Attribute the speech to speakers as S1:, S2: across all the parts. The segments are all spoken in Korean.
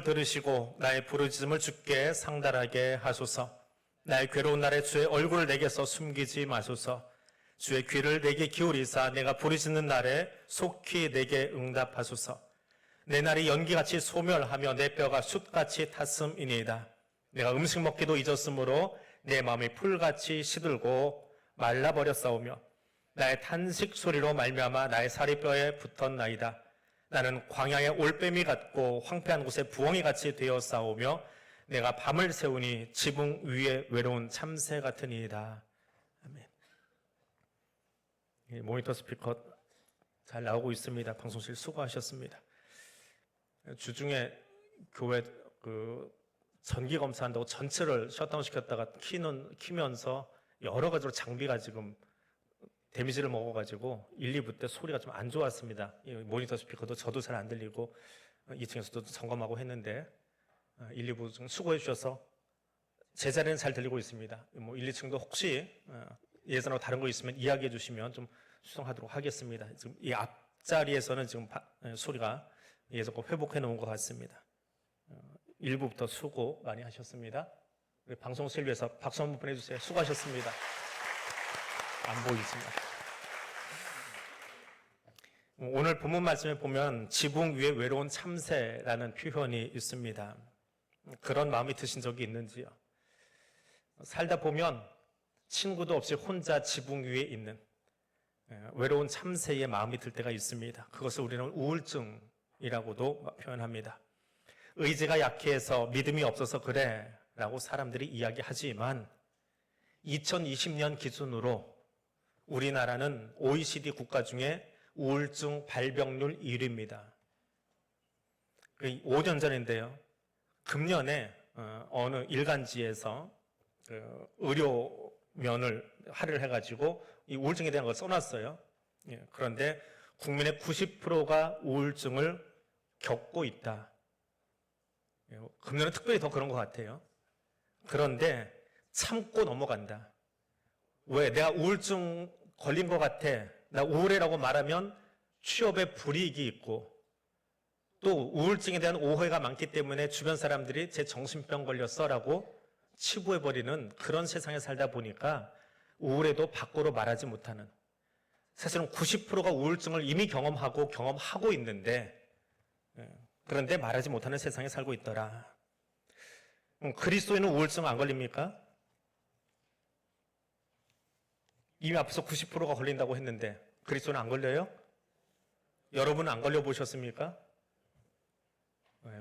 S1: 들으시고 나의 부르짖음을 주께 상달하게 하소서. 나의 괴로운 날에 주의 얼굴을 내게서 숨기지 마소서. 주의 귀를 내게 기울이사 내가 부르짖는 날에 속히 내게 응답하소서. 내 날이 연기같이 소멸하며 내 뼈가 숯같이 탔음이니이다. 내가 음식 먹기도 잊었으므로 내 마음이 풀같이 시들고 말라버렸사오며 나의 탄식 소리로 말미암아 나의 살이 뼈에 붙었나이다. 나는 광야의 올빼미 같고 황폐한 곳에 부엉이 같이 되었사오며 내가 밤을 새우니 지붕 위에 외로운 참새 같으니이다. 아멘. 모니터 스피커 잘 나오고 있습니다. 방송실 수고하셨습니다. 주중에 교회 전기 검사한다고 전체를 셧다운 시켰다가 키면서 여러 가지로 장비가 지금 데미지를 먹어가지고 1, 2부 때 소리가 좀 안 좋았습니다. 모니터 스피커도 저도 잘 안 들리고 2층에서도 점검하고 했는데 1, 2부 좀 수고해 주셔서 제 자리는 잘 들리고 있습니다. 1, 2층도 혹시 예전하고 다른 거 있으면 이야기해 주시면 좀 수정하도록 하겠습니다. 지금 이 앞자리에서는 지금 소리가 예전과 회복해 놓은 것 같습니다. 1부부터 수고 많이 하셨습니다. 우리 방송실 위해서 박수 한번 보내주세요. 수고하셨습니다. 안 보이지만. 오늘 본문 말씀에 보면 지붕 위에 외로운 참새라는 표현이 있습니다. 그런 마음이 드신 적이 있는지요? 살다 보면 친구도 없이 혼자 지붕 위에 있는 외로운 참새의 마음이 들 때가 있습니다. 그것을 우리는 우울증이라고도 표현합니다. 의지가 약해서 믿음이 없어서 그래 라고 사람들이 이야기하지만 2020년 기준으로 우리나라는 OECD 국가 중에 우울증 발병률 1위입니다. 5년 전인데요. 금년에 어느 일간지에서 의료면을 할애를 해가지고 이 우울증에 대한 걸 써놨어요. 그런데 국민의 90%가 우울증을 겪고 있다. 금년은 특별히 더 그런 것 같아요. 그런데 참고 넘어간다. 왜? 내가 우울증 걸린 것 같아. 나 우울해라고 말하면 취업에 불이익이 있고 또 우울증에 대한 오해가 많기 때문에 주변 사람들이 제 정신병 걸렸어라고 치부해버리는 그런 세상에 살다 보니까 우울해도 밖으로 말하지 못하는, 사실은 90%가 우울증을 이미 경험하고 있는데 그런데 말하지 못하는 세상에 살고 있더라. 그리스도인은 우울증 안 걸립니까? 이미 앞서 90%가 걸린다고 했는데 그리스도는 안 걸려요? 여러분은 안 걸려보셨습니까?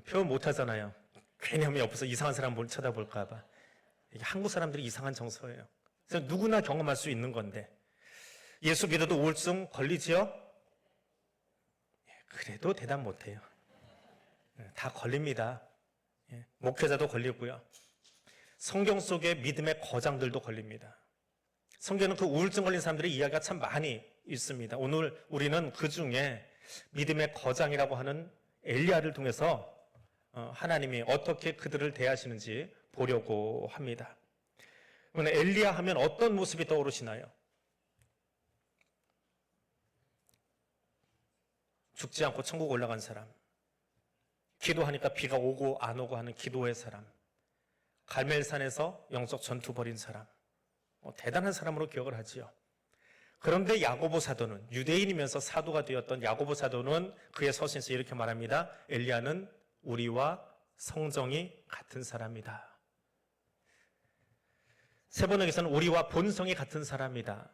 S1: 표현 못하잖아요. 괜히 하면 옆에서 이상한 사람 쳐다볼까 봐. 이게 한국 사람들이 이상한 정서예요. 그래서 누구나 경험할 수 있는 건데 예수 믿어도 우울증 걸리지요? 그래도 대답 못해요. 다 걸립니다. 목회자도 걸리고요. 성경 속의 믿음의 거장들도 걸립니다. 성경은 그 우울증 걸린 사람들의 이야기가 참 많이 있습니다. 오늘 우리는 그 중에 믿음의 거장이라고 하는 엘리야를 통해서 하나님이 어떻게 그들을 대하시는지 보려고 합니다. 그러면 엘리야 하면 어떤 모습이 떠오르시나요? 죽지 않고 천국 올라간 사람, 기도하니까 비가 오고 안 오고 하는 기도의 사람, 갈멜산에서 영적 전투 벌인 사람, 대단한 사람으로 기억을 하지요. 그런데 야고보 사도는, 유대인이면서 사도가 되었던 야고보 사도는 그의 서신에서 이렇게 말합니다. 엘리야는 우리와 성정이 같은 사람이다. 세번역에서는 우리와 본성이 같은 사람이다.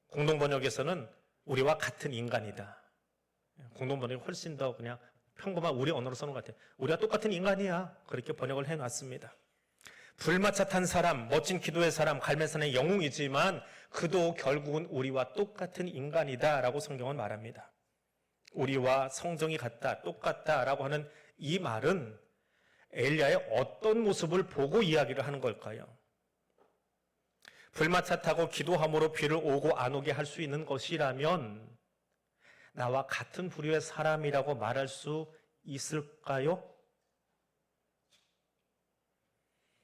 S1: 공동번역에서는 우리와 같은 인간이다. 공동번역이 훨씬 더 그냥 평범한 우리 언어로 써놓은 것 같아요. 우리와 똑같은 인간이야. 그렇게 번역을 해놨습니다. 불마차 탄 사람, 멋진 기도의 사람, 갈멜산의 영웅이지만 그도 결국은 우리와 똑같은 인간이다 라고 성경은 말합니다. 우리와 성정이 같다, 똑같다라고 하는 이 말은 엘리야의 어떤 모습을 보고 이야기를 하는 걸까요? 불마차 타고 기도함으로 비를 오고 안 오게 할 수 있는 것이라면 나와 같은 부류의 사람이라고 말할 수 있을까요?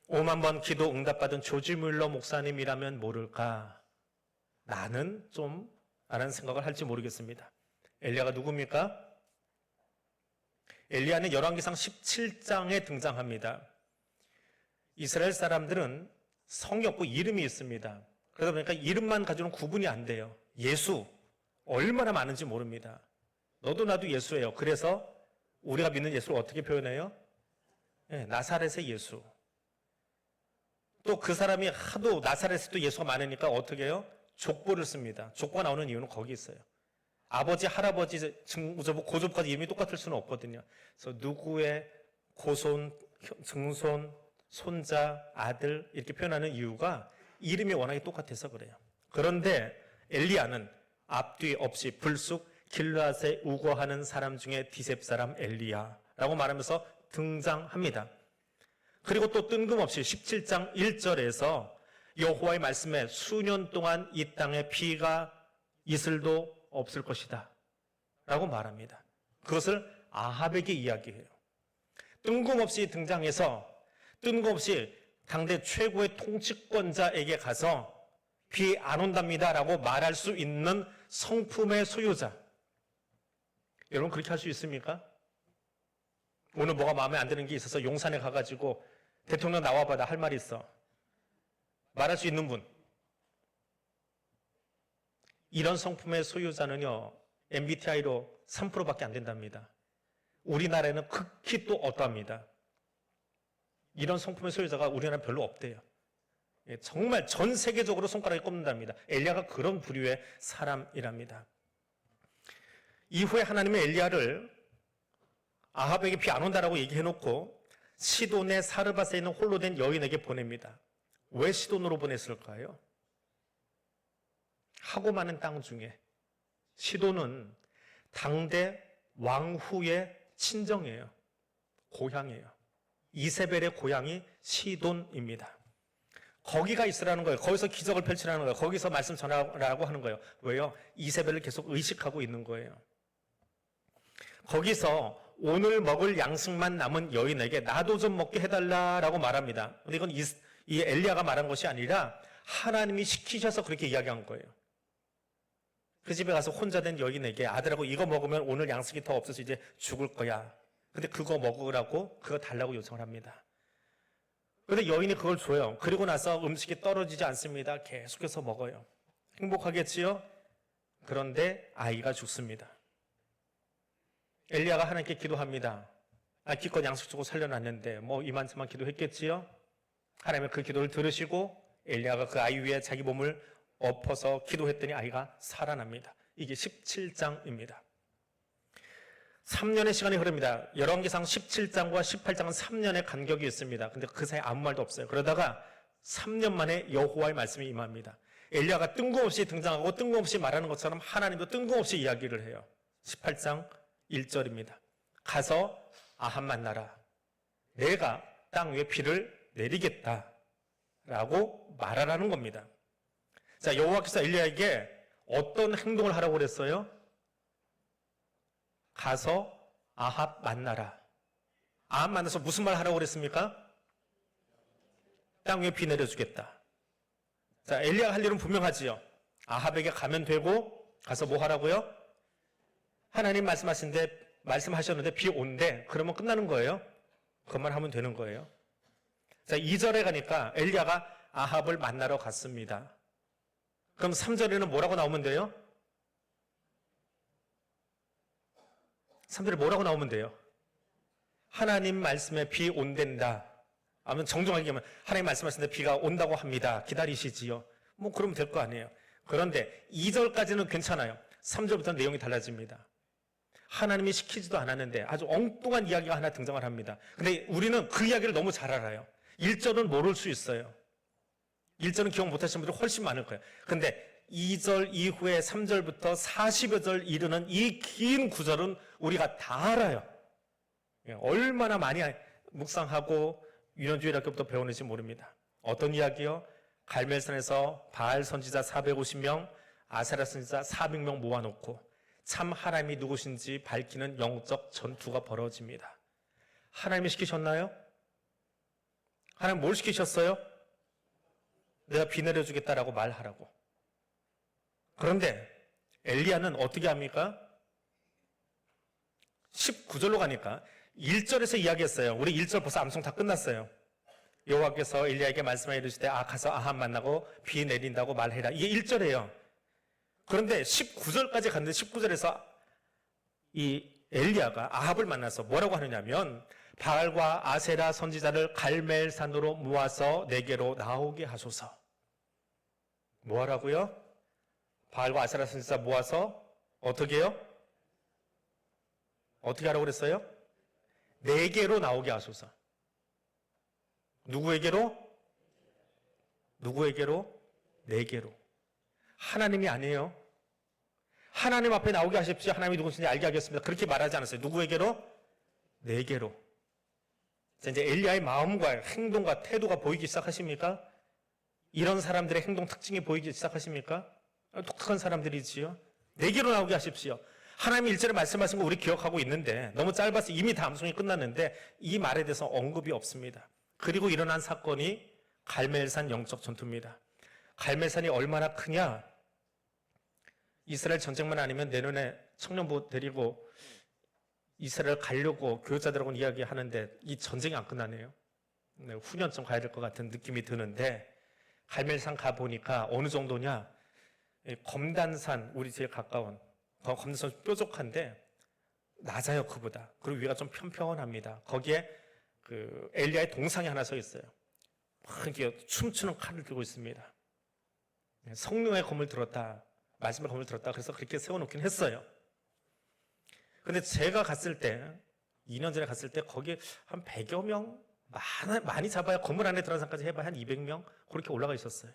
S1: 5만 번 기도 응답받은 조지 뮬러 목사님이라면 모를까? 나는 좀 라는 생각을 할지 모르겠습니다. 엘리야가 누굽니까? 엘리야는 열왕기상 17장에 등장합니다. 이스라엘 사람들은 성이 없고 이름이 있습니다. 그러다 보니까 이름만 가지고는 구분이 안 돼요. 예수, 얼마나 많은지 모릅니다. 너도 나도 예수예요. 그래서 우리가 믿는 예수를 어떻게 표현해요? 나사렛의 예수. 또 그 사람이 하도 나사렛에 또 예수가 많으니까 어떻게 해요? 족보를 씁니다. 족보가 나오는 이유는 거기 있어요. 아버지, 할아버지, 증조부, 고조부까지 이름이 똑같을 수는 없거든요. 그래서 누구의 고손, 증손, 손자, 아들 이렇게 표현하는 이유가 이름이 워낙에 똑같아서 그래요. 그런데 엘리야는 앞뒤 없이 불쑥 길르앗에 우거하는 사람 중에 디셉 사람 엘리야라고 말하면서 등장합니다. 그리고 또 뜬금없이 17장 1절에서 여호와의 말씀에 수년 동안 이 땅에 비가 이슬도 없을 것이다 라고 말합니다. 그것을 아합에게 이야기해요. 뜬금없이 등장해서 뜬금없이 당대 최고의 통치권자에게 가서 비 안 온답니다 라고 말할 수 있는 성품의 소유자. 여러분 그렇게 할 수 있습니까? 오늘 뭐가 마음에 안 드는 게 있어서 용산에 가가지고 대통령 나와봐, 나 할 말이 있어. 말할 수 있는 분. 이런 성품의 소유자는요, MBTI로 3%밖에 안 된답니다. 우리나라에는 극히 또 어떠합니다. 이런 성품의 소유자가 우리나라에 별로 없대요. 정말 전 세계적으로 손가락에 꼽는답니다. 엘리야가 그런 부류의 사람이랍니다. 이후에 하나님의 엘리야를 아합에게 비 안 온다라고 얘기해놓고 시돈의 사르밧에 있는 홀로 된 여인에게 보냅니다. 왜 시돈으로 보냈을까요? 하고 많은 땅 중에 시돈은 당대 왕후의 친정이에요. 고향이에요. 이세벨의 고향이 시돈입니다. 거기가 있으라는 거예요. 거기서 기적을 펼치라는 거예요. 거기서 말씀 전하라고 하는 거예요. 왜요? 이세벨을 계속 의식하고 있는 거예요. 거기서 오늘 먹을 양식만 남은 여인에게 나도 좀 먹게 해달라라고 말합니다. 근데 이건 이 엘리야가 말한 것이 아니라 하나님이 시키셔서 그렇게 이야기한 거예요. 그 집에 가서 혼자 된 여인에게 아들하고 이거 먹으면 오늘 양식이 더 없어서 이제 죽을 거야. 근데 그거 먹으라고 그거 달라고 요청을 합니다. 그런데 여인이 그걸 줘요. 그리고 나서 음식이 떨어지지 않습니다. 계속해서 먹어요. 행복하겠지요? 그런데 아이가 죽습니다. 엘리야가 하나님께 기도합니다. 기껏 양식 주고 살려놨는데 뭐 이만저만 기도했겠지요? 하나님은 그 기도를 들으시고 엘리야가 그 아이 위에 자기 몸을 엎어서 기도했더니 아이가 살아납니다. 이게 17장입니다. 3년의 시간이 흐릅니다. 열왕기상 17장과 18장은 3년의 간격이 있습니다. 근데 그 사이에 아무 말도 없어요. 그러다가 3년 만에 여호와의 말씀이 임합니다. 엘리야가 뜬금없이 등장하고 뜬금없이 말하는 것처럼 하나님도 뜬금없이 이야기를 해요. 18장 1절입니다. 가서 아합 만나라. 내가 땅 위에 비를 내리겠다 라고 말하라는 겁니다. 자, 여호와께서 엘리야에게 어떤 행동을 하라고 그랬어요? 가서 아합 만나라. 아합 만나서 무슨 말 하라고 그랬습니까? 땅 위에 비 내려주겠다. 자, 엘리야가 할 일은 분명하지요. 아합에게 가면 되고 가서 뭐 하라고요? 하나님 말씀하셨는데 비 온대. 그러면 끝나는 거예요. 그것만 하면 되는 거예요. 자, 2절에 가니까 엘리야가 아합을 만나러 갔습니다. 그럼 3절에는 뭐라고 나오면 돼요? 3절에 뭐라고 나오면 돼요? 하나님 말씀에 비 온댄다. 아니면 정정하게 얘기하면 하나님 말씀하시는데 비가 온다고 합니다. 기다리시지요. 뭐 그러면 될 거 아니에요. 그런데 2절까지는 괜찮아요. 3절부터 내용이 달라집니다. 하나님이 시키지도 않았는데 아주 엉뚱한 이야기가 하나 등장을 합니다. 근데 우리는 그 이야기를 너무 잘 알아요. 1절은 모를 수 있어요. 1절은 기억 못하시는 분들이 훨씬 많을 거예요. 근데 2절 이후에 3절부터 40여 절 이르는 이 긴 구절은 우리가 다 알아요. 얼마나 많이 묵상하고 유년주일학교부터 배우는지 모릅니다. 어떤 이야기요? 갈멜산에서 바알 선지자 450명, 아세라 선지자 400명 모아놓고 참 하나님이 누구신지 밝히는 영적 전투가 벌어집니다. 하나님이 시키셨나요? 하나님 뭘 시키셨어요? 내가 비 내려주겠다라고 말하라고. 그런데 엘리야는 어떻게 합니까? 19절로 가니까 1절에서 이야기했어요. 우리 1절 벌써 암송 다 끝났어요. 여호와께서 엘리야에게 말씀하여 이르시되 가서 아합 만나고 비 내린다고 말해라. 이게 1절이에요. 그런데 19절까지 갔는데 19절에서 이 엘리야가 아합을 만나서 뭐라고 하느냐면 바알과 아세라 선지자를 갈멜산으로 모아서 내게로 나오게 하소서. 뭐 하라고요? 바알과 아세라 선지자 모아서 어떻게 해요? 어떻게 하라고 그랬어요? 내게로 나오게 하소서. 누구에게로? 누구에게로? 내게로. 하나님이 아니에요. 하나님 앞에 나오게 하십시오. 하나님이 누구신지 알게 하겠습니다. 그렇게 말하지 않았어요. 누구에게로? 내게로. 자, 이제 엘리야의 마음과 행동과 태도가 보이기 시작하십니까? 이런 사람들의 행동 특징이 보이기 시작하십니까? 독특한 사람들이지요. 내게로 나오게 하십시오. 하나님이 일절에 말씀하신 거 우리 기억하고 있는데 너무 짧아서 이미 다 암송이 끝났는데 이 말에 대해서 언급이 없습니다. 그리고 일어난 사건이 갈멜산 영적 전투입니다. 갈멜산이 얼마나 크냐? 이스라엘 전쟁만 아니면 내년에 청년부 데리고 이스라엘 가려고 교육자들하고는 이야기하는데 이 전쟁이 안 끝나네요. 후년쯤 가야 될 것 같은 느낌이 드는데 갈멜산 가보니까 어느 정도냐? 검단산, 우리 제일 가까운 검단산 뾰족한데 낮아요, 그보다. 그리고 위가 좀 평평합니다. 거기에 그 엘리야의 동상이 하나 서 있어요. 막 이렇게 춤추는 칼을 들고 있습니다. 성령의 검을 들었다, 말씀의 검을 들었다. 그래서 그렇게 세워놓긴 했어요. 근데 제가 갔을 때, 2년 전에 갔을 때 거기 한 100여 명, 많이 잡아야 건물 안에 들어간 사람까지 해봐야 한 200명 그렇게 올라가 있었어요.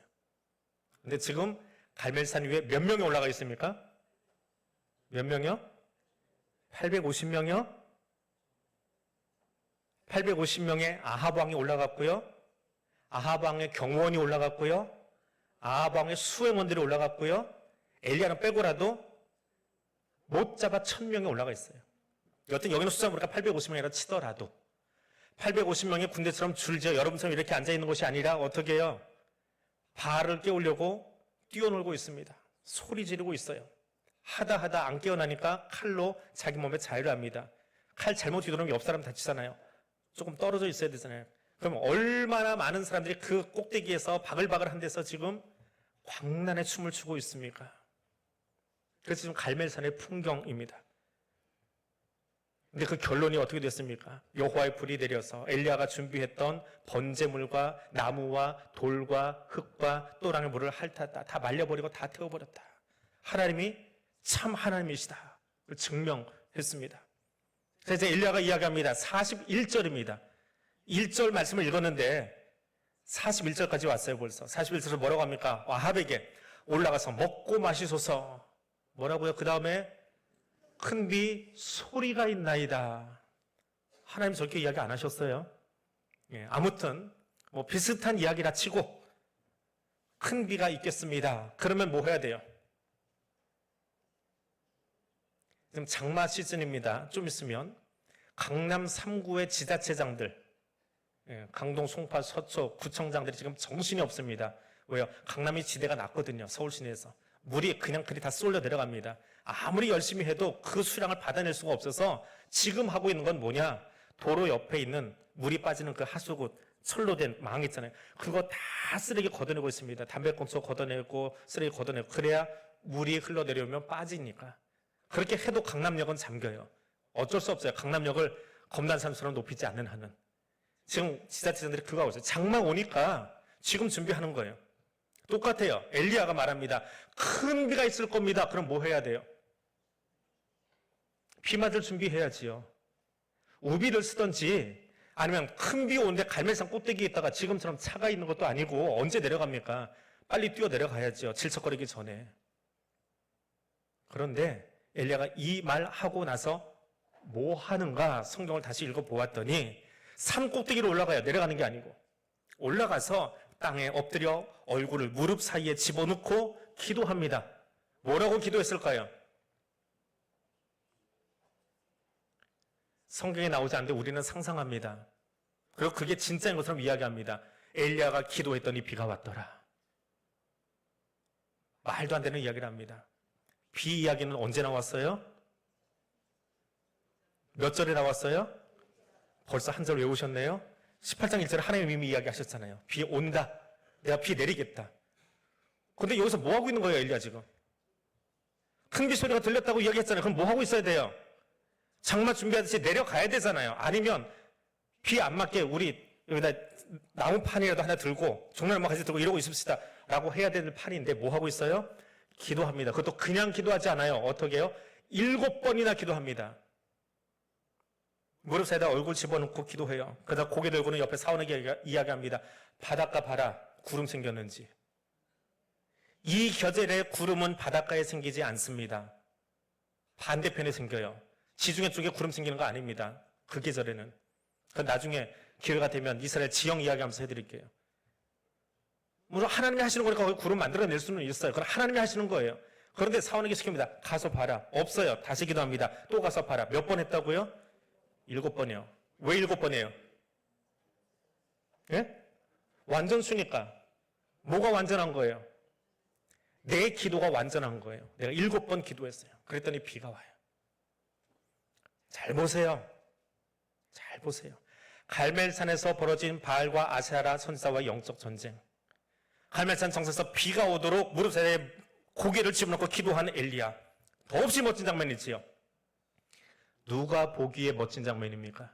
S1: 근데 지금 갈멜산 위에 몇 명이 올라가 있습니까? 몇 명이요? 850명이요? 850명의 아합 왕이 올라갔고요. 아합 왕의 경호원이 올라갔고요. 아합 왕의 수행원들이 올라갔고요. 엘리야는 빼고라도 못 잡아 1000명이 올라가 있어요. 여튼 여기는 숫자 보니까 850명이라 치더라도 850명의 군대처럼 줄지어 여러분처럼 이렇게 앉아있는 것이 아니라 어떻게 해요? 바알을 깨우려고 뛰어놀고 있습니다. 소리 지르고 있어요. 하다 안 깨어나니까 칼로 자기 몸에 자유를 합니다. 칼 잘못 휘두르면 옆 사람 다치잖아요. 조금 떨어져 있어야 되잖아요. 그럼 얼마나 많은 사람들이 그 꼭대기에서 바글바글한 데서 지금 광란의 춤을 추고 있습니까? 그래서 지금 갈멜산의 풍경입니다. 근데 그 결론이 어떻게 됐습니까? 여호와의 불이 내려서 엘리야가 준비했던 번제물과 나무와 돌과 흙과 또랑의 물을 핥았다. 다 말려버리고 다 태워버렸다. 하나님이 참 하나님이시다. 증명했습니다. 그래서 엘리야가 이야기합니다. 41절입니다. 1절 말씀을 읽었는데 41절까지 왔어요 벌써. 41절에서 뭐라고 합니까? 아합에게 올라가서 먹고 마시소서. 뭐라고요? 그 다음에 큰 비 소리가 있나이다. 하나님 저렇게 이야기 안 하셨어요? 예, 아무튼 뭐 비슷한 이야기라 치고 큰 비가 있겠습니다. 그러면 뭐 해야 돼요? 지금 장마 시즌입니다. 좀 있으면 강남 3구의 지자체장들, 강동, 송파, 서초, 구청장들이 지금 정신이 없습니다. 왜요? 강남이 지대가 낮거든요. 서울 시내에서. 물이 그냥 그리 다 쏠려 내려갑니다. 아무리 열심히 해도 그 수량을 받아낼 수가 없어서 지금 하고 있는 건 뭐냐? 도로 옆에 있는 물이 빠지는 그 하수구, 철로 된 망 있잖아요. 그거 다 쓰레기 걷어내고 있습니다. 담배꽁초 걷어내고 쓰레기 걷어내고. 그래야 물이 흘러내려오면 빠지니까. 그렇게 해도 강남역은 잠겨요. 어쩔 수 없어요. 강남역을 검단산처럼 높이지 않는 한은. 지금 지자체장들이 그거 하고 있어요. 장마 오니까 지금 준비하는 거예요. 똑같아요. 엘리야가 말합니다. 큰 비가 있을 겁니다. 그럼 뭐 해야 돼요? 비 맞을 준비해야지요. 우비를 쓰든지 아니면 큰 비 오는데 갈멜산 꼭대기에 있다가 지금처럼 차가 있는 것도 아니고 언제 내려갑니까? 빨리 뛰어 내려가야지요. 질척거리기 전에. 그런데 엘리야가 이 말 하고 나서 뭐 하는가 성경을 다시 읽어보았더니 산 꼭대기로 올라가요. 내려가는 게 아니고. 올라가서 땅에 엎드려 얼굴을 무릎 사이에 집어넣고 기도합니다. 뭐라고 기도했을까요? 성경에 나오지 않는데 우리는 상상합니다. 그리고 그게 진짜인 것처럼 이야기합니다. 엘리야가 기도했더니 비가 왔더라. 말도 안 되는 이야기를 합니다. 비 이야기는 언제 나왔어요? 몇 절에 나왔어요? 벌써 한 절 외우셨네요. 18장 1절에 하나님이 이미 이야기하셨잖아요. 비 온다. 내가 비 내리겠다. 근데 여기서 뭐 하고 있는 거예요, 엘리야 지금? 큰 비 소리가 들렸다고 이야기했잖아요. 그럼 뭐 하고 있어야 돼요? 장마 준비하듯이 내려가야 되잖아요. 아니면 비 안 맞게 우리 여기다 나무판이라도 하나 들고 종려나무 가지 들고 이러고 있읍시다 라고 해야 될 판인데 뭐 하고 있어요? 기도합니다. 그것도 그냥 기도하지 않아요. 어떻게 해요? 7번이나 기도합니다. 무릎 사이에다 얼굴 집어넣고 기도해요. 그러다 고개 들고는 옆에 사원에게 이야기합니다. 바닷가 봐라. 구름 생겼는지. 이 계절에 구름은 바닷가에 생기지 않습니다. 반대편에 생겨요. 지중해 쪽에 구름 생기는 거 아닙니다. 그 계절에는. 나중에 기회가 되면 이스라엘 지형 이야기하면서 해드릴게요. 물론 하나님이 하시는 거니까 거기 구름 만들어낼 수는 있어요. 그건 하나님이 하시는 거예요. 그런데 사원에게 시킵니다. 가서 봐라. 없어요. 다시 기도합니다. 또 가서 봐라. 몇 번 했다고요? 7번이요. 왜 7번이에요? 예? 완전수니까. 뭐가 완전한 거예요? 내 기도가 완전한 거예요. 내가 7번 기도했어요. 그랬더니 비가 와요. 잘 보세요. 잘 보세요. 갈멜산에서 벌어진 바알과 아세라 선지자와 영적 전쟁. 갈멜산 정상에서 비가 오도록 무릎 사이에 고개를 집어넣고 기도한 엘리야. 더없이 멋진 장면이지요. 누가 보기에 멋진 장면입니까?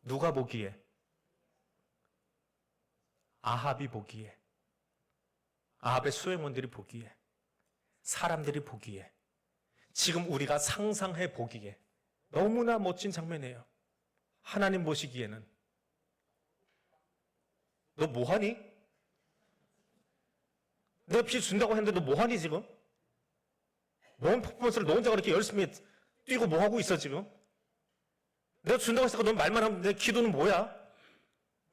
S1: 누가 보기에? 아합이 보기에. 아합의 수행원들이 보기에. 사람들이 보기에. 지금 우리가 상상해 보기에. 너무나 멋진 장면이에요. 하나님 보시기에는. 너 뭐하니? 내가 비 준다고 했는데 너 뭐하니 지금? 뭔 퍼포먼스를 너 혼자 그렇게 열심히 뛰고 뭐하고 있어 지금? 내가 준다고 했으니까 넌 말만 하면 내 기도는 뭐야?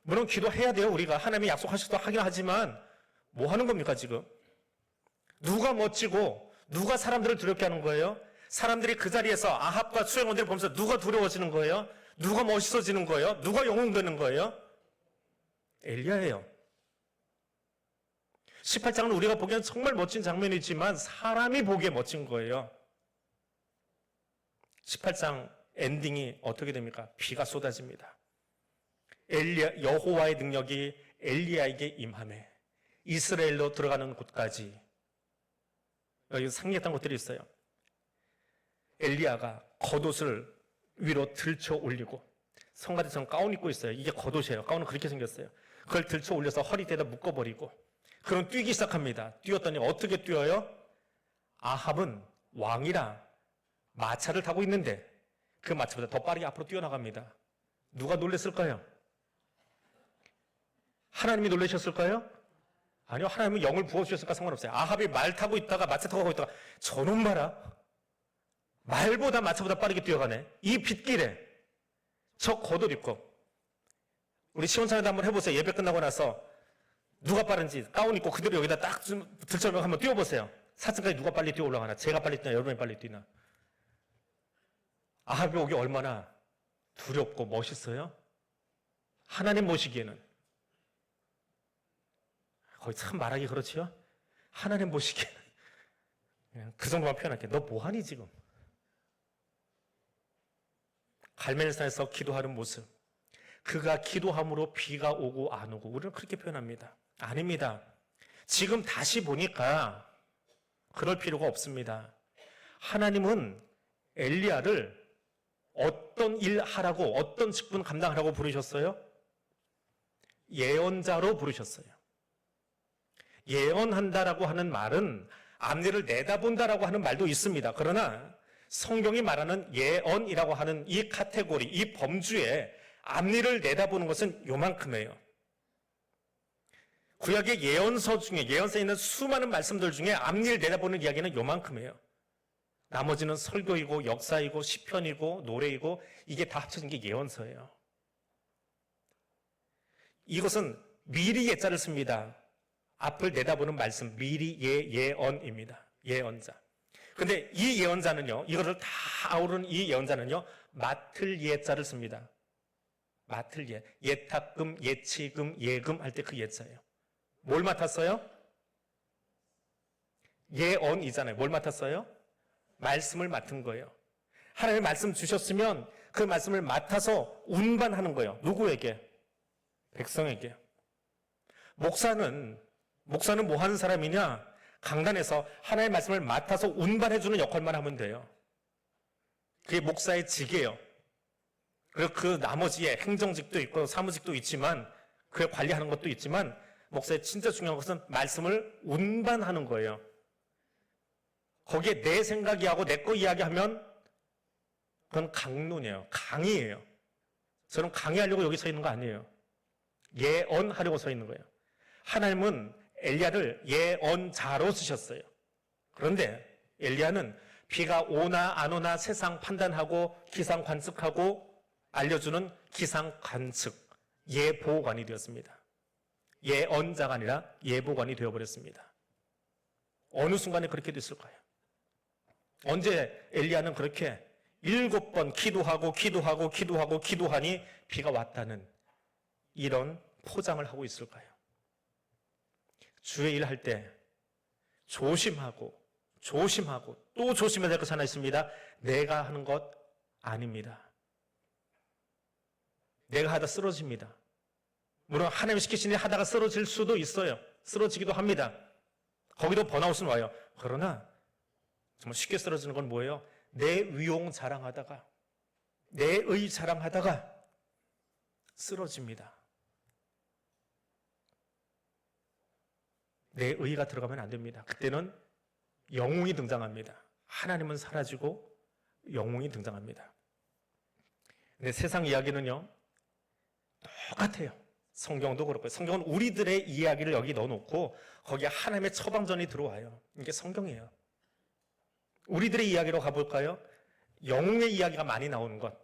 S1: 물론 기도해야 돼요. 우리가 하나님이 약속하셔도 하긴 하지만 뭐 하는 겁니까 지금? 누가 멋지고 누가 사람들을 두렵게 하는 거예요? 사람들이 그 자리에서 아합과 수행원들을 보면서 누가 두려워지는 거예요? 누가 멋있어지는 거예요? 누가 영웅되는 거예요? 엘리야예요. 18장은 우리가 보기엔 정말 멋진 장면이지만 사람이 보기에 멋진 거예요. 18장 엔딩이 어떻게 됩니까? 비가 쏟아집니다. 여호와의 능력이 엘리야에게 임하매 이스라엘로 들어가는 곳까지. 여기 상기했던 것들이 있어요. 엘리야가 겉옷을 위로 들쳐 올리고 성가대처럼 가운 입고 있어요. 이게 겉옷이에요. 가운은 그렇게 생겼어요. 그걸 들쳐 올려서 허리대에다 묶어버리고 그럼 뛰기 시작합니다. 뛰었더니 어떻게 뛰어요? 아합은 왕이라 마차를 타고 있는데 그 마차보다 더 빠르게 앞으로 뛰어나갑니다. 누가 놀랬을까요? 하나님이 놀라셨을까요? 아니요. 하나님은 영을 부어주셨을까 상관없어요. 아합이 말 타고 있다가 마차 타고 가고 있다가 저놈 봐라. 말보다 마차보다 빠르게 뛰어가네. 이 빗길에 저 겉옷 입고 우리 시원찮은데 한번 해보세요. 예배 끝나고 나서 누가 빠른지 가운 입고 그대로 여기다 딱 들쳐면 한번 뛰어보세요. 4층까지 누가 빨리 뛰어 올라가나? 제가 빨리 뛰나? 여러분이 빨리 뛰나? 아합이 오기 얼마나 두렵고 멋있어요? 하나님 보시기에는 거의 참 말하기 그렇지요? 하나님 보시기에는 그냥 그 정도만 표현할게요. 너 뭐하니 지금? 갈멜산에서 기도하는 모습. 그가 기도함으로 비가 오고 안 오고 우리는 그렇게 표현합니다. 아닙니다. 지금 다시 보니까 그럴 필요가 없습니다. 하나님은 엘리야를 어떤 일 하라고 어떤 직분 감당하라고 부르셨어요? 예언자로 부르셨어요. 예언한다라고 하는 말은 앞일을 내다본다라고 하는 말도 있습니다. 그러나 성경이 말하는 예언이라고 하는 이 카테고리, 이 범주에 앞일을 내다보는 것은 요만큼이에요. 구약의 예언서 중에, 예언서에 있는 수많은 말씀들 중에 앞일 내다보는 이야기는 요만큼이에요. 나머지는 설교이고 역사이고 시편이고 노래이고 이게 다 합쳐진 게 예언서예요. 이것은 미리 예자를 씁니다. 앞을 내다보는 말씀, 미리 예언입니다. 예언자. 근데 이 예언자는요, 이거를 다 아우르는 이 예언자는요, 맡을 예자를 씁니다. 맡을 예. 예탁금, 예치금, 예금 할 때 그 예자예요. 뭘 맡았어요? 예언이잖아요. 뭘 맡았어요? 말씀을 맡은 거예요. 하나님의 말씀 주셨으면 그 말씀을 맡아서 운반하는 거예요. 누구에게? 백성에게. 목사는 뭐 하는 사람이냐? 강단에서 하나님의 말씀을 맡아서 운반해주는 역할만 하면 돼요. 그게 목사의 직이에요. 그리고 그 나머지에 행정직도 있고 사무직도 있지만, 그걸 관리하는 것도 있지만, 목사의 진짜 중요한 것은 말씀을 운반하는 거예요. 거기에 내 생각이하고 내 거 이야기하면 그건 강론이에요. 강의예요. 저는 강의하려고 여기 서 있는 거 아니에요. 예언하려고 서 있는 거예요. 하나님은 엘리야를 예언자로 쓰셨어요. 그런데 엘리야는 비가 오나 안 오나 세상 판단하고 기상 관측하고 알려주는 기상 관측 예보관이 되었습니다. 예언자가 아니라 예보관이 되어버렸습니다. 어느 순간에 그렇게 됐을까요? 언제 엘리야는 그렇게 7번 기도하니 비가 왔다는 이런 포장을 하고 있을까요? 주의 일 할 때 조심하고 또 조심해야 될 것이 하나 있습니다. 내가 하는 것 아닙니다. 내가 하다 쓰러집니다. 물론 하나님이 시키신 일 하다가 쓰러질 수도 있어요. 쓰러지기도 합니다. 거기도 번아웃은 와요. 그러나 정말 쉽게 쓰러지는 건 뭐예요? 내 위용 자랑하다가, 내 의 자랑하다가 쓰러집니다. 내 의가 들어가면 안 됩니다. 그때는 영웅이 등장합니다. 하나님은 사라지고 영웅이 등장합니다. 근데 세상 이야기는요, 똑같아요. 성경도 그렇고요. 성경은 우리들의 이야기를 여기 넣어놓고 거기에 하나님의 처방전이 들어와요. 이게 성경이에요. 우리들의 이야기로 가볼까요? 영웅의 이야기가 많이 나오는 것.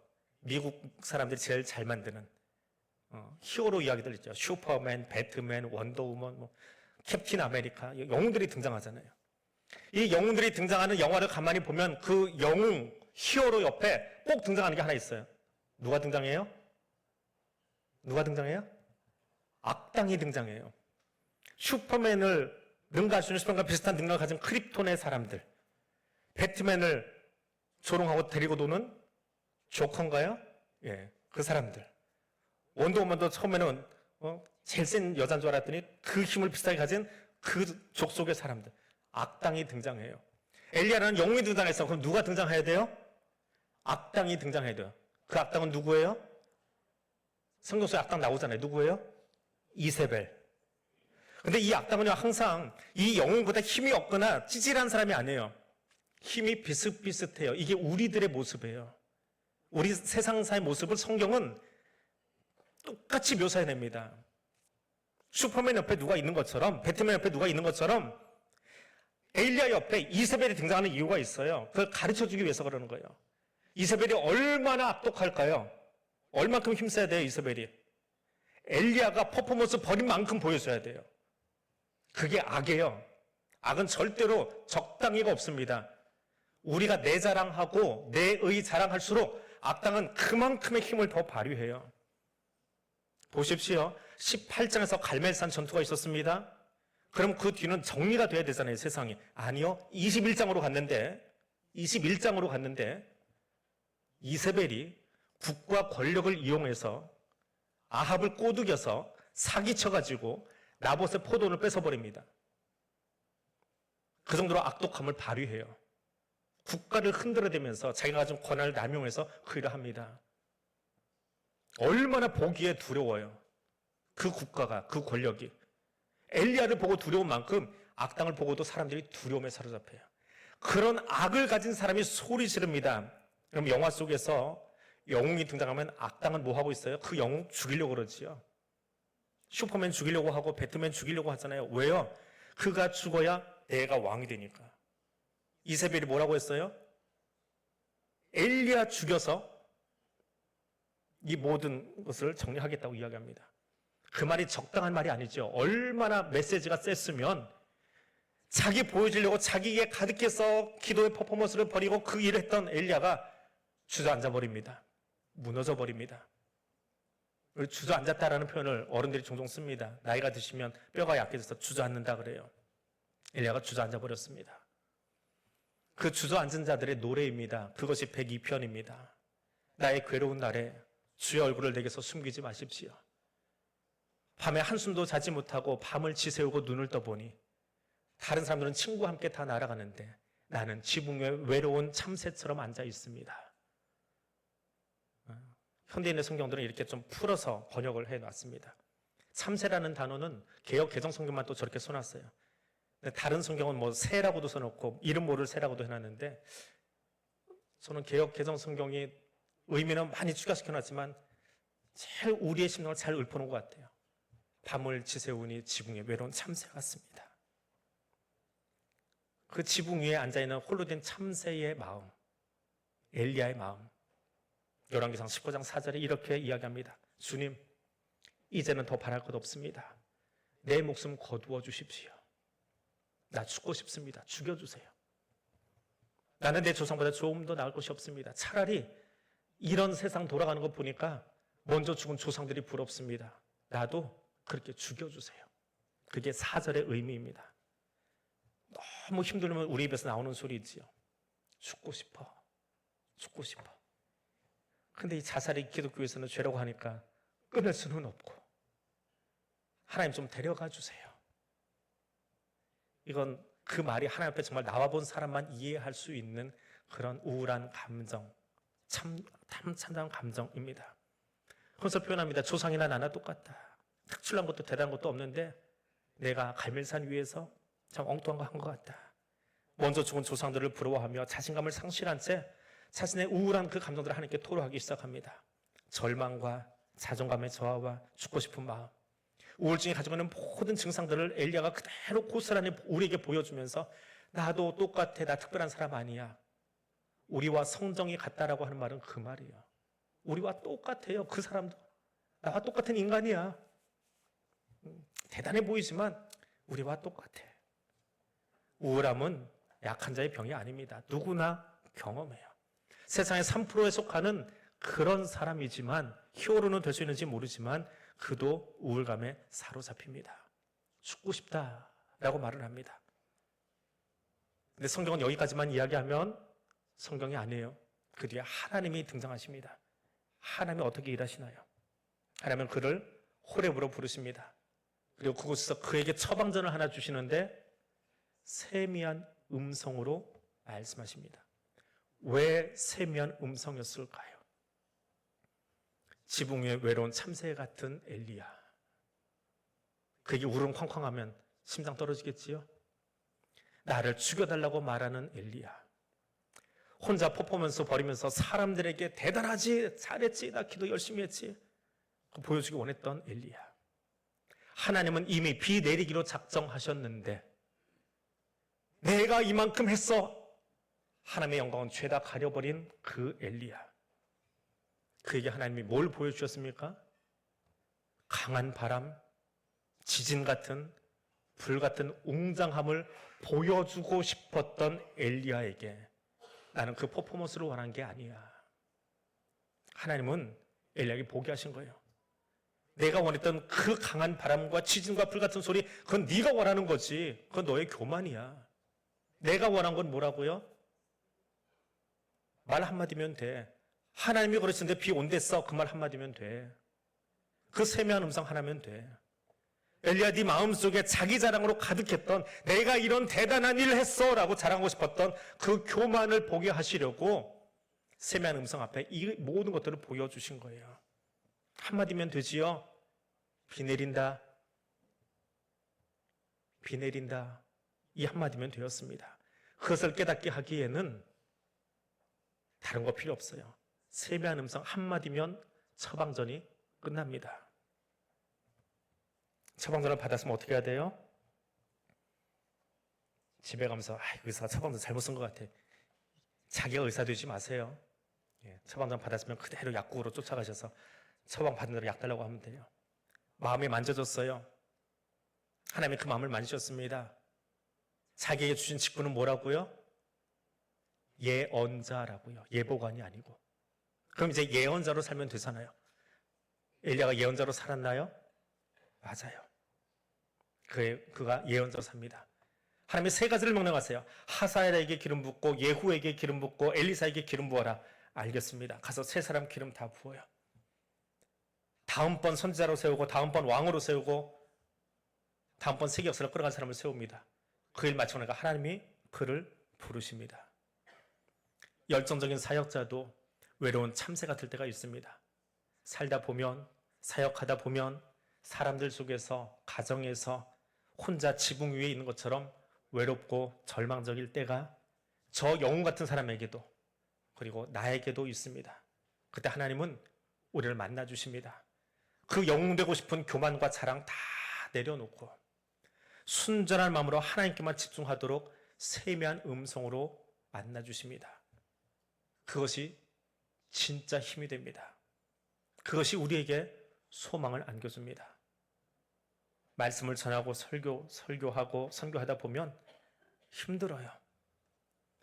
S1: 미국 사람들이 제일 잘 만드는 히어로 이야기들 있죠. 슈퍼맨, 배트맨, 원더우먼, 캡틴 아메리카, 영웅들이 등장하잖아요. 이 영웅들이 등장하는 영화를 가만히 보면 그 영웅, 히어로 옆에 꼭 등장하는 게 하나 있어요. 누가 등장해요? 악당이 등장해요. 슈퍼맨을 능가할 수 있는 슈퍼맨과 비슷한 능력을 가진 크립톤의 사람들, 배트맨을 조롱하고 데리고 도는 조커인가요? 예, 그 사람들. 원더우먼도 처음에는 제일 센 여자인 줄 알았더니 그 힘을 비슷하게 가진 그 족속의 사람들. 악당이 등장해요. 엘리야는 영웅이 등장했어. 그럼 누가 등장해야 돼요? 악당이 등장해야 돼요. 그 악당은 누구예요? 성경 속에 악당 나오잖아요. 누구예요? 이세벨. 근데 이 악당은요, 항상 이 영웅보다 힘이 없거나 찌질한 사람이 아니에요. 힘이 비슷비슷해요. 이게 우리들의 모습이에요. 우리 세상사의 모습을 성경은 똑같이 묘사해냅니다. 슈퍼맨 옆에 누가 있는 것처럼, 배트맨 옆에 누가 있는 것처럼 엘리야 옆에 이세벨이 등장하는 이유가 있어요. 그걸 가르쳐주기 위해서 그러는 거예요. 이세벨이 얼마나 악독할까요? 얼만큼 힘써야 돼요, 이세벨이? 엘리야가 퍼포먼스 버린 만큼 보여줘야 돼요. 그게 악이에요. 악은 절대로 적당히가 없습니다. 우리가 내 자랑하고 내의 자랑할수록 악당은 그만큼의 힘을 더 발휘해요. 보십시오. 18장에서 갈멜산 전투가 있었습니다. 그럼 그 뒤는 정리가 돼야 되잖아요, 세상이. 아니요. 21장으로 갔는데 이세벨이 국가 권력을 이용해서 아합을 꼬드겨서 사기쳐가지고 나봇의 포도원을 뺏어버립니다. 그 정도로 악독함을 발휘해요. 국가를 흔들어대면서 자기가 가진 권한을 남용해서 그 일을 합니다. 얼마나 보기에 두려워요. 그 국가가, 그 권력이. 엘리야를 보고 두려운 만큼 악당을 보고도 사람들이 두려움에 사로잡혀요. 그런 악을 가진 사람이 소리 지릅니다. 그럼 영화 속에서 영웅이 등장하면 악당은 뭐 하고 있어요? 그 영웅 죽이려고 그러지요. 슈퍼맨 죽이려고 하고 배트맨 죽이려고 하잖아요. 왜요? 그가 죽어야 내가 왕이 되니까. 이세벨이 뭐라고 했어요? 엘리야 죽여서 이 모든 것을 정리하겠다고 이야기합니다. 그 말이 적당한 말이 아니죠. 얼마나 메시지가 셌으면 자기 보여주려고 자기에 가득해서 기도의 퍼포먼스를 벌이고 그 일을 했던 엘리야가 주저앉아 버립니다. 무너져 버립니다. 주저앉았다라는 표현을 어른들이 종종 씁니다. 나이가 드시면 뼈가 약해져서 주저앉는다 그래요. 엘리야가 주저앉아 버렸습니다. 그 주저앉은 자들의 노래입니다. 그것이 102편입니다. 나의 괴로운 날에 주의 얼굴을 내게서 숨기지 마십시오. 밤에 한숨도 자지 못하고 밤을 지새우고 눈을 떠보니 다른 사람들은 친구와 함께 다 날아가는데 나는 지붕 위에 외로운 참새처럼 앉아 있습니다. 현대인의 성경들은 이렇게 좀 풀어서 번역을 해놨습니다. 참새라는 단어는 개역 개정 성경만 또 저렇게 써놨어요. 다른 성경은 뭐 새라고도 써놓고 이름 모를 새라고도 해놨는데 저는 개역 개정 성경이 의미는 많이 추가시켜놨지만 제일 우리의 심령을 잘 읊어놓은 것 같아요. 밤을 지새우니 지붕에 외로운 참새 같습니다. 그 지붕 위에 앉아있는 홀로 된 참새의 마음, 엘리야의 마음, 열왕기상 19장 4절에 이렇게 이야기합니다. 주님, 이제는 더 바랄 것 없습니다. 내 목숨 거두어 주십시오. 나 죽고 싶습니다. 죽여주세요. 나는 내 조상보다 조금 더 나을 것이 없습니다. 차라리 이런 세상 돌아가는 거 보니까 먼저 죽은 조상들이 부럽습니다. 나도 그렇게 죽여주세요. 그게 4절의 의미입니다. 너무 힘들면 우리 입에서 나오는 소리 있지요. 죽고 싶어. 죽고 싶어. 근데 이 자살이 기독교에서는 죄라고 하니까 끊을 수는 없고 하나님 좀 데려가 주세요. 이건 그 말이 하나님 앞에 정말 나와본 사람만 이해할 수 있는 그런 우울한 감정, 참담한 감정입니다. 그래서 표현합니다. 조상이나 나나 똑같다. 특출난 것도 대단한 것도 없는데 내가 갈멜산 위에서 참 엉뚱한 거 한 것 같다. 먼저 죽은 조상들을 부러워하며 자신감을 상실한 채 자신의 우울한 그 감정들을 하나님께 토로하기 시작합니다. 절망과 자존감의 저하와 죽고 싶은 마음, 우울증이 가지고 있는 모든 증상들을 엘리야가 그대로 고스란히 우리에게 보여주면서 나도 똑같아, 나 특별한 사람 아니야. 우리와 성정이 같다라고 하는 말은 그 말이에요. 우리와 똑같아요. 그 사람도 나와 똑같은 인간이야. 대단해 보이지만 우리와 똑같아. 우울함은 약한 자의 병이 아닙니다. 누구나 경험해요. 세상의 3%에 속하는 그런 사람이지만 히어로는 될 수 있는지 모르지만 그도 우울감에 사로잡힙니다. 죽고 싶다라고 말을 합니다. 근데 성경은 여기까지만 이야기하면 성경이 아니에요. 그 뒤에 하나님이 등장하십니다. 하나님이 어떻게 일하시나요? 하나님은 그를 호렙으로 부르십니다. 그리고 그곳에서 그에게 처방전을 하나 주시는데 세미한 음성으로 말씀하십니다. 왜 세미한 음성이었을까요? 지붕 위에 외로운 참새 같은 엘리야. 그에게 우렁쾅쾅하면 심장 떨어지겠지요? 나를 죽여달라고 말하는 엘리야. 혼자 퍼포먼스 벌이면서 사람들에게 대단하지, 잘했지, 나 기도 열심히 했지 보여주기 원했던 엘리야. 하나님은 이미 비 내리기로 작정하셨는데 내가 이만큼 했어. 하나님의 영광은 죄다 가려버린 그 엘리야. 그에게 하나님이 뭘 보여주셨습니까? 강한 바람, 지진 같은 불 같은 웅장함을 보여주고 싶었던 엘리야에게 나는 그 퍼포먼스를 원한 게 아니야. 하나님은 엘리야에게 보게 하신 거예요. 내가 원했던 그 강한 바람과 지진과 불 같은 소리, 그건 네가 원하는 거지. 그건 너의 교만이야. 내가 원한 건 뭐라고요? 말 한마디면 돼. 하나님이 그러시는데 비 온댔어. 그 말 한마디면 돼. 그 세미한 음성 하나면 돼. 엘리야, 네 마음속에 자기 자랑으로 가득했던 내가 이런 대단한 일을 했어 라고 자랑하고 싶었던 그 교만을 보게 하시려고 세미한 음성 앞에 이 모든 것들을 보여주신 거예요. 한마디면 되지요. 비 내린다. 비 내린다. 이 한마디면 되었습니다. 그것을 깨닫게 하기에는 다른 거 필요 없어요. 세미한 음성 한마디면 처방전이 끝납니다. 처방전을 받았으면 어떻게 해야 돼요? 집에 가면서 의사 처방전 잘못 쓴 것 같아. 자기가 의사 되지 마세요. 처방전 받았으면 그대로 약국으로 쫓아가셔서 처방 받은 대로 약 달라고 하면 돼요. 마음이 만져졌어요. 하나님이 그 마음을 만지셨습니다. 자기에게 주신 직분은 뭐라고요? 예언자라고요. 예보관이 아니고. 그럼 이제 예언자로 살면 되잖아요. 엘리야가 예언자로 살았나요? 맞아요. 그가 예언자로 삽니다. 하나님이 세 가지를 명령하세요. 하사엘에게 기름 붓고 예후에게 기름 붓고 엘리사에게 기름 부어라. 알겠습니다. 가서 세 사람 기름 다 부어요. 다음번 선지자로 세우고 다음번 왕으로 세우고 다음번 세계 역사를 끌어간 사람을 세웁니다. 그 일 마치고 나니까 하나님이 그를 부르십니다. 열정적인 사역자도 외로운 참새 같을 때가 있습니다. 살다 보면, 사역하다 보면 사람들 속에서, 가정에서 혼자 지붕 위에 있는 것처럼 외롭고 절망적일 때가 저 영웅 같은 사람에게도 그리고 나에게도 있습니다. 그때 하나님은 우리를 만나주십니다. 그 영웅 되고 싶은 교만과 자랑 다 내려놓고 순전한 마음으로 하나님께만 집중하도록 세미한 음성으로 만나주십니다. 그것이 진짜 힘이 됩니다. 그것이 우리에게 소망을 안겨줍니다. 말씀을 전하고 설교하고 선교하다 보면 힘들어요.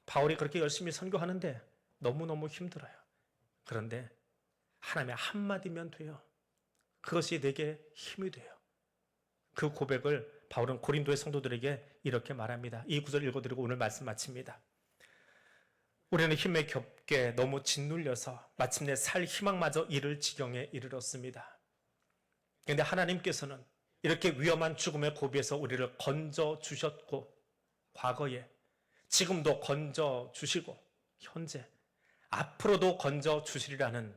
S1: 바울이 그렇게 열심히 선교하는데 너무너무 힘들어요. 그런데 하나님의 한마디면 돼요. 그것이 내게 힘이 돼요. 그 고백을 바울은 고린도의 성도들에게 이렇게 말합니다. 이 구절 읽어드리고 오늘 말씀 마칩니다. 우리는 힘에 겹게 너무 짓눌려서 마침내 살 희망마저 잃을 지경에 이르렀습니다. 그런데 하나님께서는 이렇게 위험한 죽음의 고비에서 우리를 건져주셨고 과거에 지금도 건져주시고 현재 앞으로도 건져주시리라는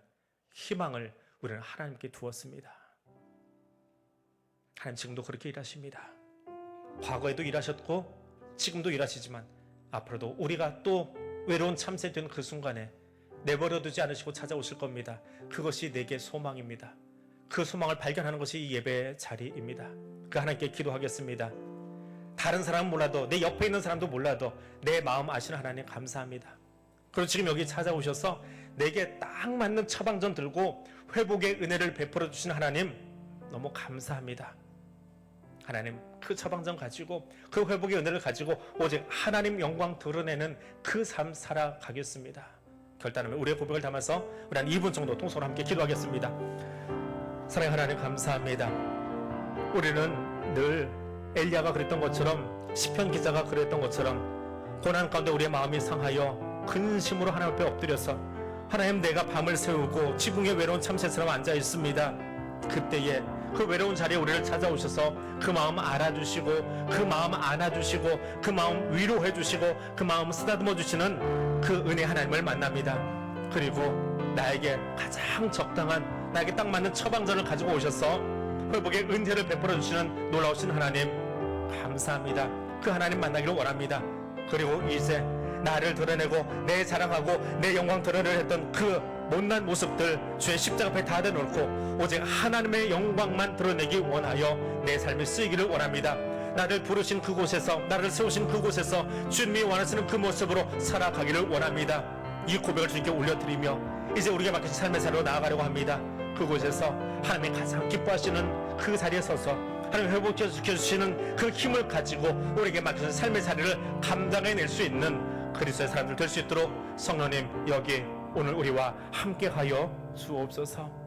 S1: 희망을 우리는 하나님께 두었습니다. 하나님 지금도 그렇게 일하십니다. 과거에도 일하셨고 지금도 일하시지만 앞으로도 우리가 또 외로운 참새 된 그 순간에 내버려두지 않으시고 찾아오실 겁니다. 그것이 내게 소망입니다. 그 소망을 발견하는 것이 이 예배의 자리입니다. 그 하나님께 기도하겠습니다. 다른 사람은 몰라도 내 옆에 있는 사람도 몰라도 내 마음 아시는 하나님 감사합니다. 그리고 지금 여기 찾아오셔서 내게 딱 맞는 처방전 들고 회복의 은혜를 베풀어 주시는 하나님 너무 감사합니다. 하나님 그 처방전 가지고 그 회복의 은혜를 가지고 오직 하나님 영광 드러내는 그 삶 살아가겠습니다. 결단하면 우리의 고백을 담아서 우리 한 2분 정도 통성으로 함께 기도하겠습니다. 사랑의 하나님 감사합니다. 우리는 늘 엘리야가 그랬던 것처럼 시편 기자가 그랬던 것처럼 고난 가운데 우리의 마음이 상하여 근심으로 하나님 앞에 엎드려서 하나님 내가 밤을 새우고 지붕에 외로운 참새처럼 앉아 있습니다. 그때에 그 외로운 자리에 우리를 찾아오셔서 그 마음 알아주시고 그 마음 안아주시고 그 마음 위로해 주시고 그 마음 쓰다듬어 주시는 그 은혜 하나님을 만납니다. 그리고 나에게 가장 적당한 나에게 딱 맞는 처방전을 가지고 오셔서 회복의 은혜를 베풀어 주시는 놀라우신 하나님 감사합니다. 그 하나님 만나기를 원합니다. 그리고 이제 나를 드러내고 내 자랑하고 내 영광 드러내려 했던 그 못난 모습들 주의 십자가 앞에 다 내놓고 오직 하나님의 영광만 드러내기 원하여 내 삶이 쓰이기를 원합니다. 나를 부르신 그곳에서 나를 세우신 그곳에서 주님이 원하시는 그 모습으로 살아가기를 원합니다. 이 고백을 주님께 올려드리며 이제 우리가 맡기신 삶의 자리로 나아가려고 합니다. 그곳에서 하나님이 가장 기뻐하시는 그 자리에 서서 하나님 회복시켜주시는 그 힘을 가지고 우리에게 맡겨진 삶의 자리를 감당해낼 수 있는 그리스도의 사람들 될 수 있도록 성령님 여기 오늘 우리와 함께하여 주옵소서.